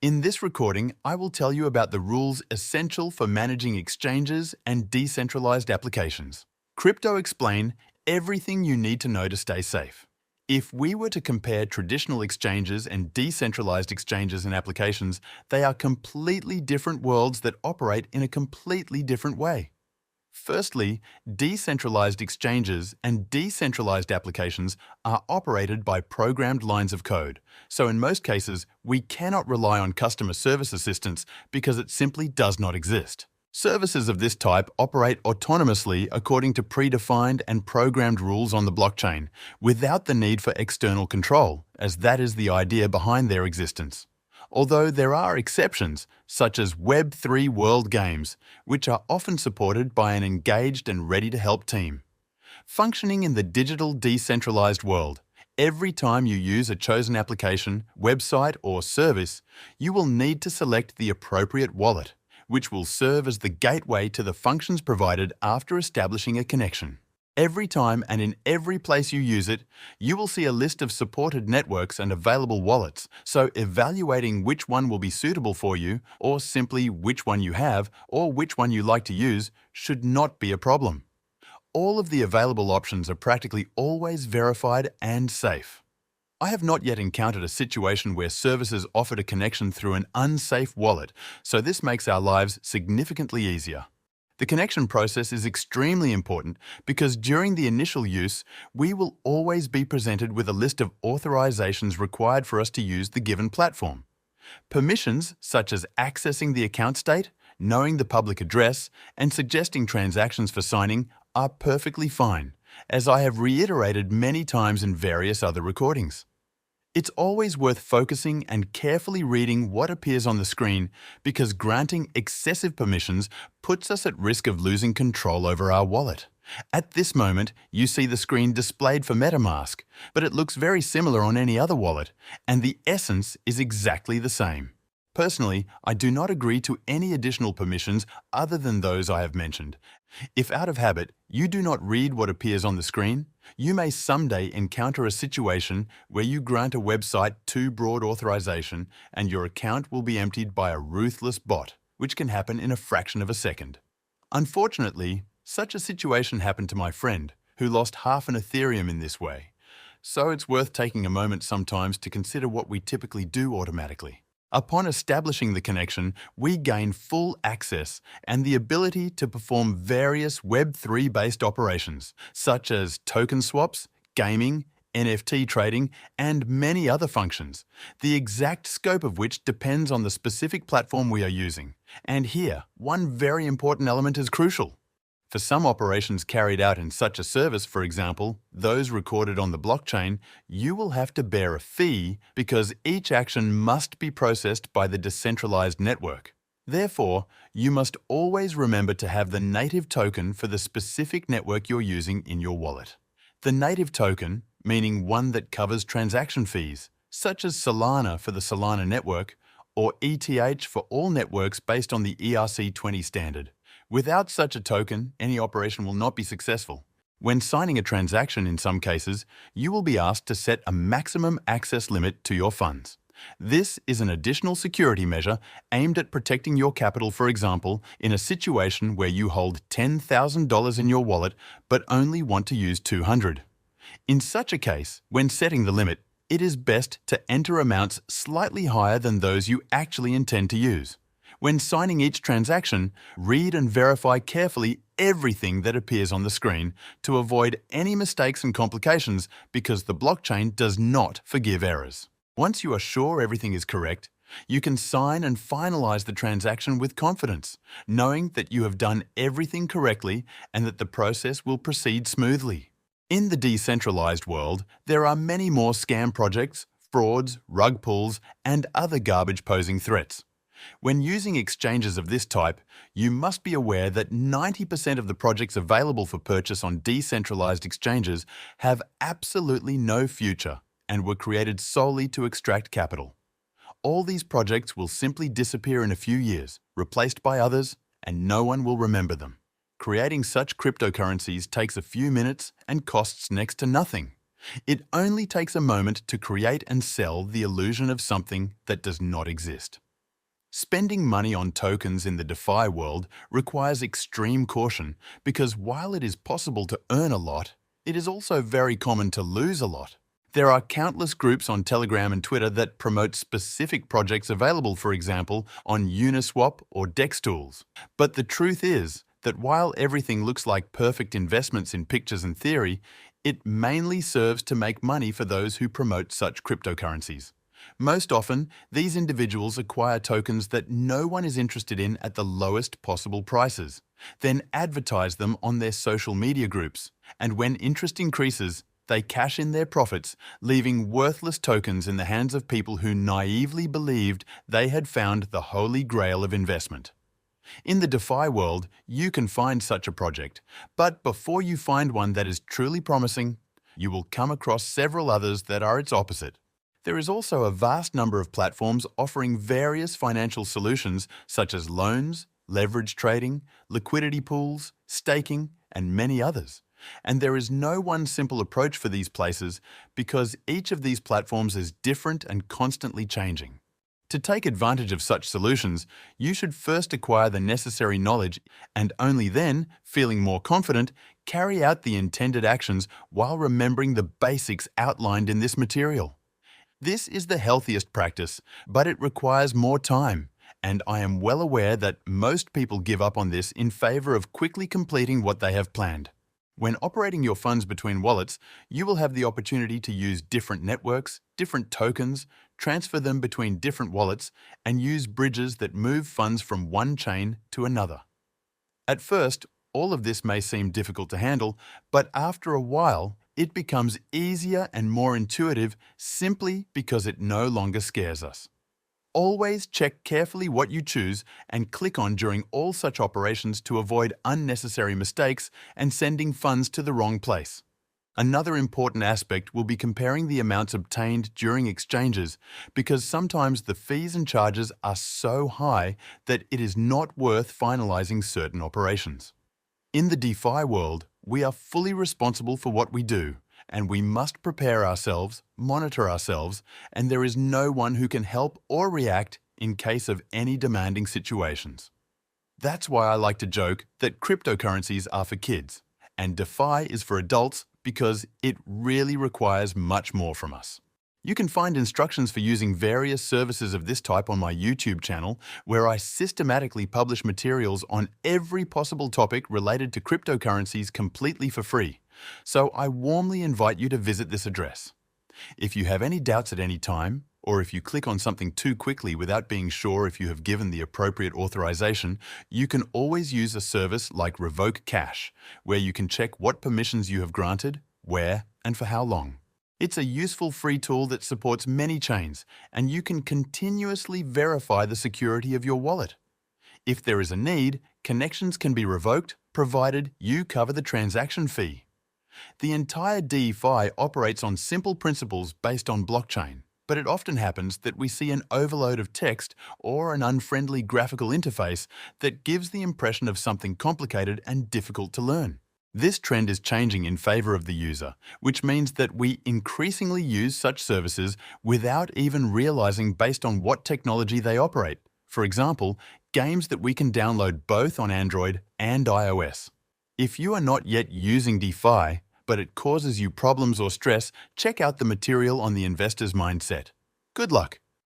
In this recording, I will tell you about the rules essential for managing exchanges and decentralized applications. Crypto explain everything you need to know to stay safe. If we were to compare traditional exchanges and decentralized exchanges and applications, they are completely different worlds that operate in a completely different way. Firstly, decentralized exchanges and decentralized applications are operated by programmed lines of code. So in most cases, we cannot rely on customer service assistance because it simply does not exist. Services of this type operate autonomously according to predefined and programmed rules on the blockchain, without the need for external control, as that is the idea behind their existence. Although there are exceptions, such as Web3 world games, which are often supported by an engaged and ready-to-help team. Functioning in the digital decentralized world, every time you use a chosen application, website, or service, you will need to select the appropriate wallet, which will serve as the gateway to the functions provided after establishing a connection. Every time and in every place you use it, you will see a list of supported networks and available wallets, so evaluating which one will be suitable for you, or simply which one you have, or which one you like to use, should not be a problem. All of the available options are practically always verified and safe. I have not yet encountered a situation where services offered a connection through an unsafe wallet, so this makes our lives significantly easier. The connection process is extremely important because during the initial use, we will always be presented with a list of authorizations required for us to use the given platform. Permissions, such as accessing the account state, knowing the public address, and suggesting transactions for signing, are perfectly fine, as I have reiterated many times in various other recordings. It's always worth focusing and carefully reading what appears on the screen because granting excessive permissions puts us at risk of losing control over our wallet. At this moment, you see the screen displayed for MetaMask, but it looks very similar on any other wallet, and the essence is exactly the same. Personally, I do not agree to any additional permissions other than those I have mentioned. If out of habit you do not read what appears on the screen, you may someday encounter a situation where you grant a website too broad authorization and your account will be emptied by a ruthless bot, which can happen in a fraction of a second. Unfortunately, such a situation happened to my friend, who lost half an Ethereum in this way. So it's worth taking a moment sometimes to consider what we typically do automatically. Upon establishing the connection, we gain full access and the ability to perform various Web3-based operations, such as token swaps, gaming, NFT trading, and many other functions, the exact scope of which depends on the specific platform we are using. And here, one very important element is crucial. For some operations carried out in such a service, for example, those recorded on the blockchain, you will have to bear a fee because each action must be processed by the decentralized network. Therefore, you must always remember to have the native token for the specific network you're using in your wallet. The native token, meaning one that covers transaction fees, such as Solana for the Solana network, or ETH for all networks based on the ERC20 standard. Without such a token, any operation will not be successful. When signing a transaction in some cases, you will be asked to set a maximum access limit to your funds. This is an additional security measure aimed at protecting your capital, for example, in a situation where you hold $10,000 in your wallet but only want to use $200. In such a case, when setting the limit, it is best to enter amounts slightly higher than those you actually intend to use. When signing each transaction, read and verify carefully everything that appears on the screen to avoid any mistakes and complications because the blockchain does not forgive errors. Once you are sure everything is correct, you can sign and finalize the transaction with confidence, knowing that you have done everything correctly and that the process will proceed smoothly. In the decentralized world, there are many more scam projects, frauds, rug pulls, and other garbage-posing threats. When using exchanges of this type, you must be aware that 90% of the projects available for purchase on decentralized exchanges have absolutely no future and were created solely to extract capital. All these projects will simply disappear in a few years, replaced by others, and no one will remember them. Creating such cryptocurrencies takes a few minutes and costs next to nothing. It only takes a moment to create and sell the illusion of something that does not exist. Spending money on tokens in the DeFi world requires extreme caution because while it is possible to earn a lot, it is also very common to lose a lot. There are countless groups on Telegram and Twitter that promote specific projects available, for example, on Uniswap or DEX tools. But the truth is that while everything looks like perfect investments in pictures and theory, it mainly serves to make money for those who promote such cryptocurrencies. Most often, these individuals acquire tokens that no one is interested in at the lowest possible prices, then advertise them on their social media groups, and when interest increases, they cash in their profits, leaving worthless tokens in the hands of people who naively believed they had found the holy grail of investment. In the DeFi world, you can find such a project, but before you find one that is truly promising, you will come across several others that are its opposite. There is also a vast number of platforms offering various financial solutions such as loans, leverage trading, liquidity pools, staking, and many others. And there is no one simple approach for these places because each of these platforms is different and constantly changing. To take advantage of such solutions, you should first acquire the necessary knowledge and only then, feeling more confident, carry out the intended actions while remembering the basics outlined in this material. This is the healthiest practice, but it requires more time, and I am well aware that most people give up on this in favor of quickly completing what they have planned. When operating your funds between wallets, you will have the opportunity to use different networks, different tokens, transfer them between different wallets, and use bridges that move funds from one chain to another. At first, all of this may seem difficult to handle, but after a while, it becomes easier and more intuitive simply because it no longer scares us. Always check carefully what you choose and click on during all such operations to avoid unnecessary mistakes and sending funds to the wrong place. Another important aspect will be comparing the amounts obtained during exchanges because sometimes the fees and charges are so high that it is not worth finalizing certain operations. In the DeFi world, we are fully responsible for what we do, and we must prepare ourselves, monitor ourselves, and there is no one who can help or react in case of any demanding situations. That's why I like to joke that cryptocurrencies are for kids, and DeFi is for adults because it really requires much more from us. You can find instructions for using various services of this type on my YouTube channel, where I systematically publish materials on every possible topic related to cryptocurrencies completely for free. So I warmly invite you to visit this address. If you have any doubts at any time, or if you click on something too quickly without being sure if you have given the appropriate authorization, you can always use a service like Revoke Cache, where you can check what permissions you have granted, where, and for how long. It's a useful free tool that supports many chains, and you can continuously verify the security of your wallet. If there is a need, connections can be revoked, provided you cover the transaction fee. The entire DeFi operates on simple principles based on blockchain, but it often happens that we see an overload of text or an unfriendly graphical interface that gives the impression of something complicated and difficult to learn. This trend is changing in favor of the user, which means that we increasingly use such services without even realizing based on what technology they operate. For example, games that we can download both on Android and iOS. If you are not yet using DeFi, but it causes you problems or stress, check out the material on the investor's mindset. Good luck!